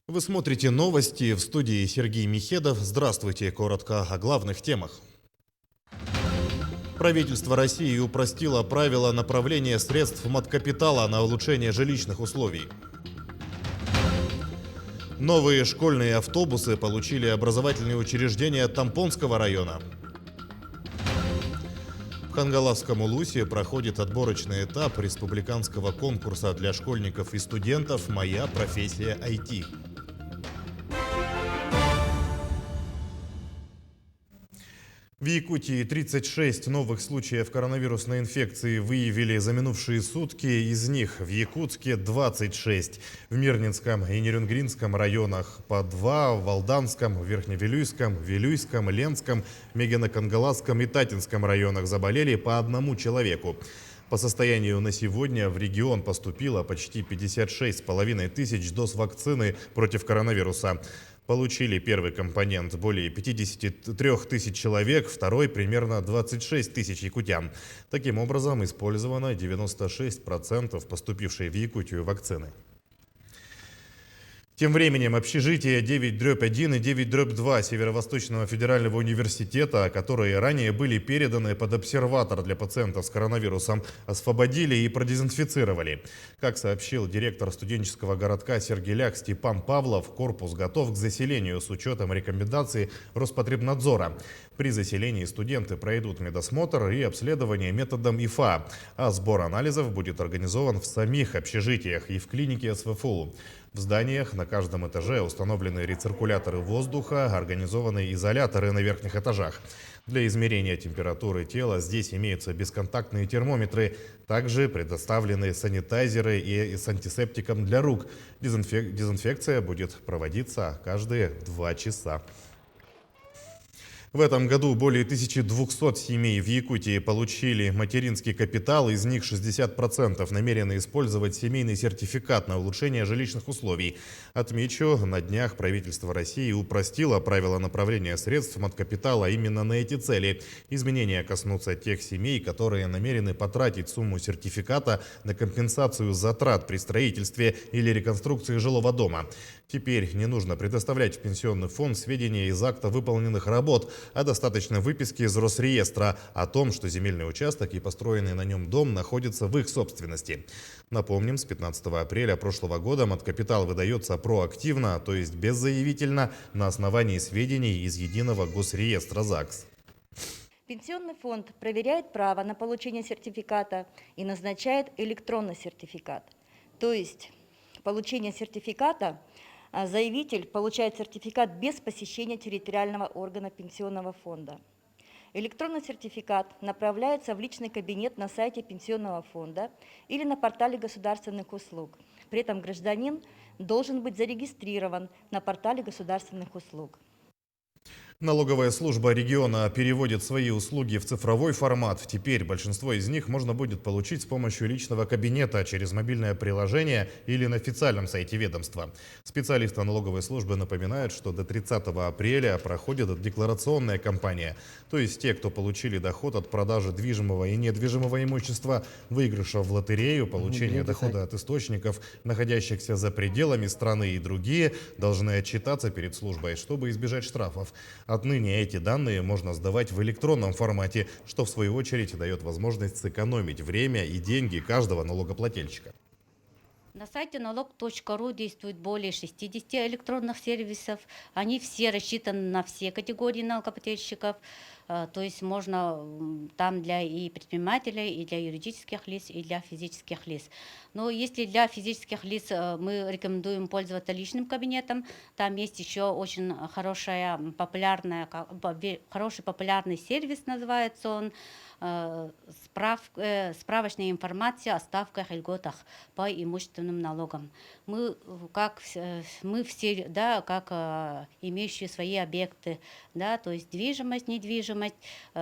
Вы смотрите новости, в студии Сергей Михедов. Здравствуйте, коротко о главных темах. Правительство России упростило правила направления средств маткапитала на улучшение жилищных условий. Новые школьные автобусы получили образовательные учреждения Тампонского района. В Хангаласском Улусе проходит отборочный этап республиканского конкурса для школьников и студентов «Моя профессия IT». В Якутии 36 новых случаев коронавирусной инфекции выявили за минувшие сутки. Из них в Якутске 26, в Мирнинском и Нерюнгринском районах по 2, в Валданском, Верхневилюйском, Вилюйском, Ленском, Мегино-Кангаласском и Татинском районах заболели по одному человеку. По состоянию на сегодня в регион поступило почти 56,5 тысяч доз вакцины против коронавируса. Получили первый компонент более 53 тысяч человек, второй примерно 26 тысяч якутян. Таким образом, использовано 96% поступившей в Якутию вакцины. Тем временем общежития 9/1 и 9/2 Северо-Восточного федерального университета, которые ранее были переданы под обсерватор для пациентов с коронавирусом, освободили и продезинфицировали. Как сообщил директор студенческого городка Сергеляк Степан Павлов, корпус готов к заселению с учетом рекомендаций Роспотребнадзора. При заселении студенты пройдут медосмотр и обследование методом ИФА, а сбор анализов будет организован в самих общежитиях и в клинике СВФУ. В зданиях на каждом этаже установлены рециркуляторы воздуха, организованы изоляторы на верхних этажах. Для измерения температуры тела здесь имеются бесконтактные термометры. Также предоставлены санитайзеры и с антисептиком для рук. Дезинфекция будет проводиться каждые 2 часа. В этом году более 1200 семей в Якутии получили материнский капитал, из них 60% намерены использовать семейный сертификат на улучшение жилищных условий. Отмечу, на днях правительство России упростило правила направления средств маткапитала именно на эти цели. Изменения коснутся тех семей, которые намерены потратить сумму сертификата на компенсацию затрат при строительстве или реконструкции жилого дома. Теперь не нужно предоставлять в пенсионный фонд сведения из акта выполненных работ, а достаточно выписки из Росреестра о том, что земельный участок и построенный на нем дом находятся в их собственности. Напомним, с 15 апреля прошлого года маткапитал выдается проактивно, то есть беззаявительно, на основании сведений из Единого госреестра ЗАГС. Пенсионный фонд проверяет право на получение сертификата и назначает электронный сертификат. То есть получение сертификата заявитель получает сертификат без посещения территориального органа пенсионного фонда. Электронный сертификат направляется в личный кабинет на сайте пенсионного фонда или на портале государственных услуг. При этом гражданин должен быть зарегистрирован на портале государственных услуг. Налоговая служба региона переводит свои услуги в цифровой формат. Теперь большинство из них можно будет получить с помощью личного кабинета через мобильное приложение или на официальном сайте ведомства. Специалисты налоговой службы напоминают, что до 30 апреля проходит декларационная кампания. То есть те, кто получили доход от продажи движимого и недвижимого имущества, выигрыша в лотерею, получения дохода от источников, находящихся за пределами страны и другие, должны отчитаться перед службой, чтобы избежать штрафов. Отныне эти данные можно сдавать в электронном формате, что в свою очередь дает возможность сэкономить время и деньги каждого налогоплательщика. На сайте налог.ру действует более 60 электронных сервисов. Они все рассчитаны на все категории налогоплательщиков. То есть можно там для и предпринимателей, и для юридических лиц, и для физических лиц. Но если для физических лиц мы рекомендуем пользоваться личным кабинетом, там есть еще очень хороший популярный сервис, называется он, справочная информация о ставках и льготах по имущественным налогам. Мы все, да, как имеющие свои объекты, да, то есть движимость, недвижимость,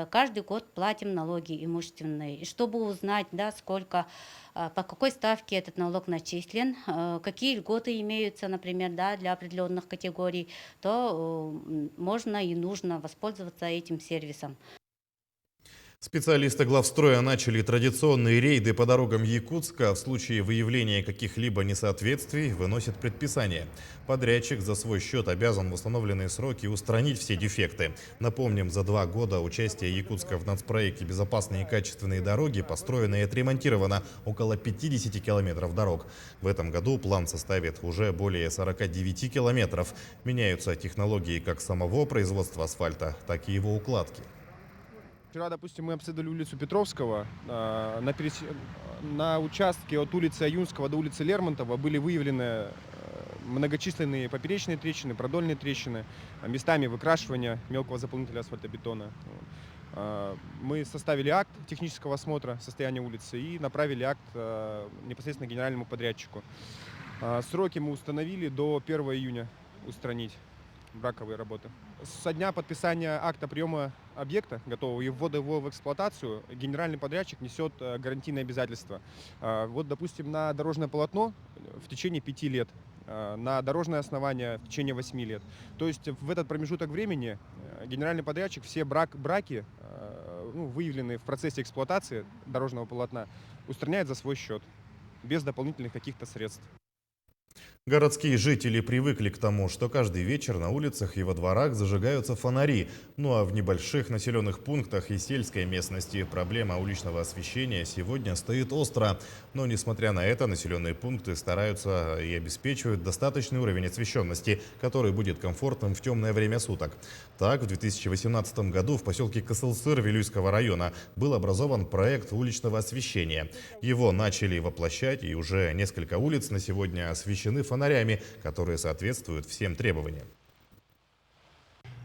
каждый год платим налоги имущественные. И чтобы узнать, да, сколько, по какой ставке этот налог начислен, какие льготы имеются, например, да, для определенных категорий, то можно и нужно воспользоваться этим сервисом. Специалисты главстроя начали традиционные рейды по дорогам Якутска. В случае выявления каких-либо несоответствий выносят предписание. Подрядчик за свой счет обязан в установленные сроки устранить все дефекты. Напомним, за 2 года участия Якутска в нацпроекте «Безопасные и качественные дороги» построено и отремонтировано около 50 километров дорог. В этом году план составит уже более 49 километров. Меняются технологии как самого производства асфальта, так и его укладки. Вчера, допустим, мы обследовали улицу Петровского. На участке от улицы Аюнского до улицы Лермонтова были выявлены многочисленные поперечные трещины, продольные трещины, местами выкрашивания мелкого заполнителя асфальтобетона. Мы составили акт технического осмотра состояния улицы и направили акт непосредственно генеральному подрядчику. Сроки мы установили до 1 июня устранить браковые работы. Со дня подписания акта приема объекта готового и ввода его в эксплуатацию генеральный подрядчик несет гарантийные обязательства. Вот, допустим, на дорожное полотно в течение 5 лет, на дорожное основание в течение 8 лет. То есть в этот промежуток времени генеральный подрядчик все браки, выявленные в процессе эксплуатации дорожного полотна, устраняет за свой счет, без дополнительных каких-то средств. Городские жители привыкли к тому, что каждый вечер на улицах и во дворах зажигаются фонари. Ну а в небольших населенных пунктах и сельской местности проблема уличного освещения сегодня стоит остро. Но несмотря на это, населенные пункты стараются и обеспечивают достаточный уровень освещенности, который будет комфортным в темное время суток. Так, в 2018 году в поселке Касылсыр Вилюйского района был образован проект уличного освещения. Его начали воплощать, и уже несколько улиц на сегодня освещены фонарями, которые соответствуют всем требованиям.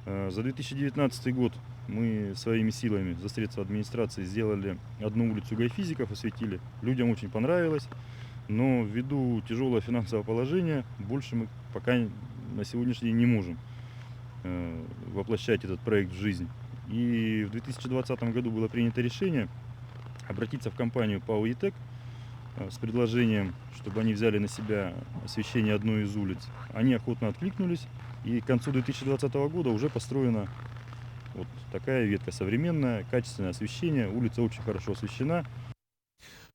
За 2019 год мы своими силами за средства администрации сделали одну улицу гайфизиков, осветили. Людям очень понравилось, но ввиду тяжелого финансового положения больше мы пока на сегодняшний день не можем воплощать этот проект в жизнь. И в 2020 году было принято решение обратиться в компанию ПАО «ЕТЭК» с предложением, чтобы они взяли на себя освещение одной из улиц. Они охотно откликнулись, и к концу 2020 года уже построена вот такая ветка современная, качественное освещение. Улица очень хорошо освещена.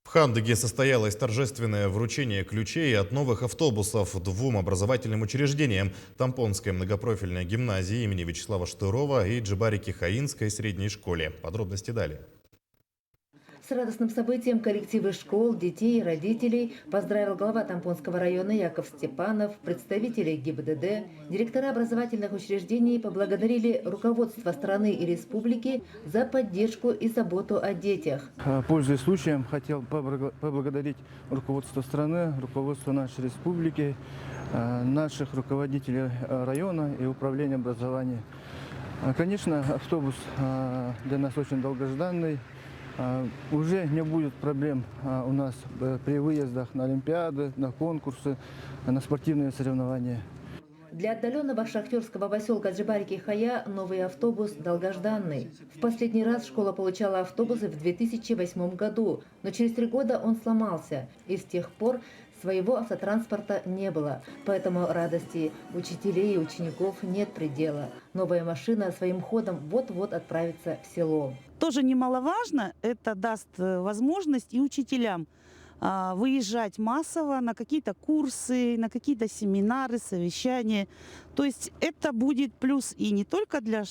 В Хандыге состоялось торжественное вручение ключей от новых автобусов 2 образовательным учреждениям – Тампонской многопрофильной гимназии имени Вячеслава Штырова и Джибарики-Хаинской средней школе. Подробности далее. С радостным событием коллективы школ, детей и родителей поздравил глава Тампонского района Яков Степанов, представители ГИБДД, директора образовательных учреждений поблагодарили руководство страны и республики за поддержку и заботу о детях. Пользуясь случаем, хотел поблагодарить руководство страны, руководство нашей республики, наших руководителей района и управления образования. Конечно, автобус для нас очень долгожданный. Уже не будет проблем у нас при выездах на олимпиады, на конкурсы, на спортивные соревнования. Для отдаленного шахтерского поселка Джибарики-Хая новый автобус долгожданный. В последний раз школа получала автобусы в 2008 году, но через 3 года он сломался, и с тех пор своего автотранспорта не было. Поэтому радости учителей и учеников нет предела. Новая машина своим ходом вот-вот отправится в село. Тоже немаловажно, это даст возможность и учителям выезжать массово на какие-то курсы, на какие-то семинары, совещания. То есть это будет плюс и не только для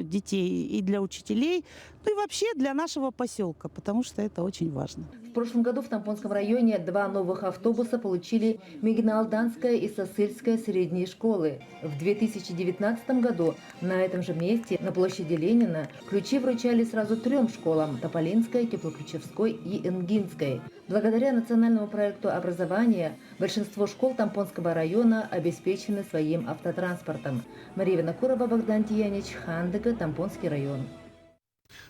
детей, и для учителей, но и вообще для нашего поселка, потому что это очень важно. В прошлом году в Тампонском районе 2 новых автобуса получили Мигналданская и Сосыльская средние школы. В 2019 году на этом же месте, на площади Ленина, ключи вручали сразу 3 школам – Тополинской, Теплоключевской и Энгинской. Благодаря национальному проекту образования большинство школ Тампонского района обеспечены своим автотранспортом. Мария Винокурова, Богдан Тиянич, Хандыга, Тампонский район.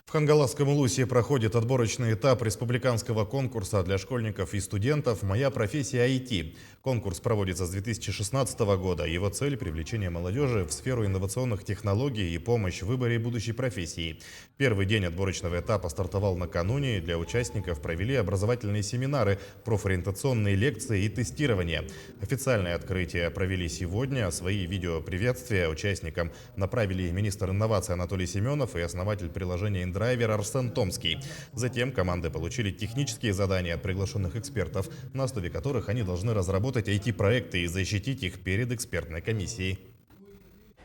В Хангаласском Улусе проходит отборочный этап республиканского конкурса для школьников и студентов «Моя профессия IT». Конкурс проводится с 2016 года. Его цель – привлечение молодежи в сферу инновационных технологий и помощь в выборе будущей профессии. Первый день отборочного этапа стартовал накануне. Для участников провели образовательные семинары, профориентационные лекции и тестирование. Официальное открытие провели сегодня. Свои видеоприветствия участникам направили министр инноваций Анатолий Семенов и основатель приложения приложения InDriver Арсен Томский. Затем команды получили технические задания от приглашенных экспертов, на основе которых они должны разработать IT-проекты и защитить их перед экспертной комиссией.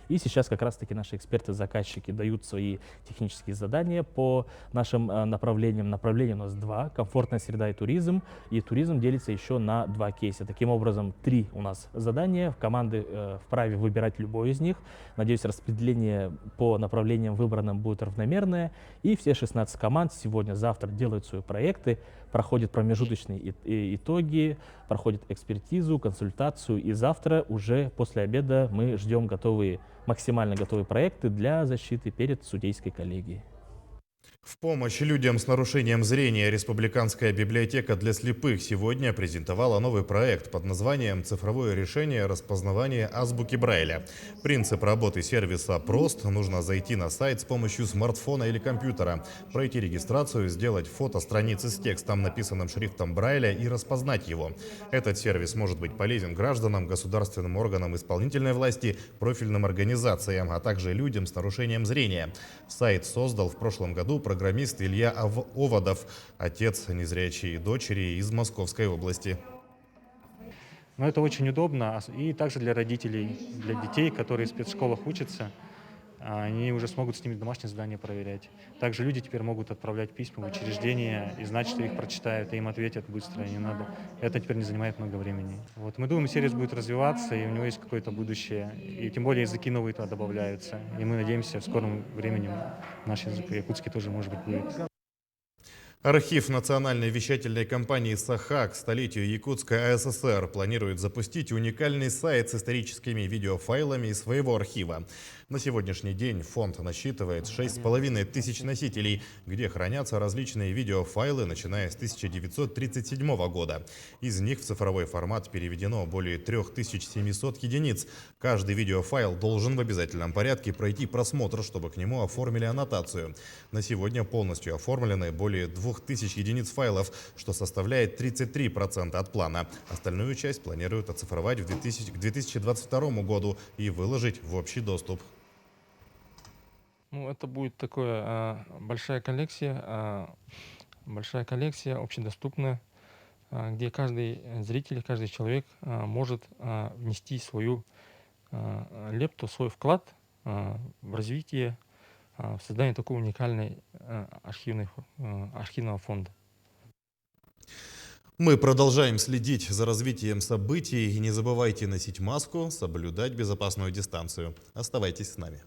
И сейчас как раз-таки наши эксперты-заказчики дают свои технические задания по нашим направлениям. Направлений у нас два: комфортная среда и туризм. И туризм делится еще на два кейса. Таким образом, 3 у нас задания. Команды вправе выбирать любой из них. Надеюсь, распределение по направлениям выбранным будет равномерное. И все 16 команд сегодня-завтра делают свои проекты, проходят промежуточные итоги, проходят экспертизу, консультацию. И завтра уже после обеда мы ждем максимально готовые проекты для защиты перед судейской коллегией. В помощь людям с нарушением зрения Республиканская библиотека для слепых сегодня презентовала новый проект под названием «Цифровое решение распознавания азбуки Брайля». Принцип работы сервиса прост. Нужно зайти на сайт с помощью смартфона или компьютера, пройти регистрацию, сделать фото страницы с текстом, написанным шрифтом Брайля, и распознать его. Этот сервис может быть полезен гражданам, государственным органам исполнительной власти, профильным организациям, а также людям с нарушением зрения. Сайт создал в прошлом году программист Илья Оводов, отец незрячей дочери из Московской области. Но это очень удобно, и также для родителей, для детей, которые в спецшколах учатся, они уже смогут с ними домашние задания проверять. Также люди теперь могут отправлять письма в учреждения и знать, что их прочитают, и им ответят быстро, не надо. Это теперь не занимает много времени. Вот. Мы думаем, сервис будет развиваться, и у него есть какое-то будущее. И тем более языки новые туда добавляются. И мы надеемся, в скором времени наш язык якутский тоже, может быть, будет. Архив национальной вещательной компании «Саха» к столетию Якутской АССР планирует запустить уникальный сайт с историческими видеофайлами из своего архива. На сегодняшний день фонд насчитывает 6500 носителей, где хранятся различные видеофайлы, начиная с 1937 года. Из них в цифровой формат переведено более 3700 единиц. Каждый видеофайл должен в обязательном порядке пройти просмотр, чтобы к нему оформили аннотацию. На сегодня полностью оформлены более 2000 единиц файлов, что составляет 33% от плана. Остальную часть планируют оцифровать к 2022 году и выложить в общий доступ. Ну, это будет такая большая коллекция, общедоступная, где каждый зритель, каждый человек может внести свою лепту, свой вклад в развитие, в создание такого уникального архивного фонда. Мы продолжаем следить за развитием событий. Не забывайте носить маску, соблюдать безопасную дистанцию. Оставайтесь с нами.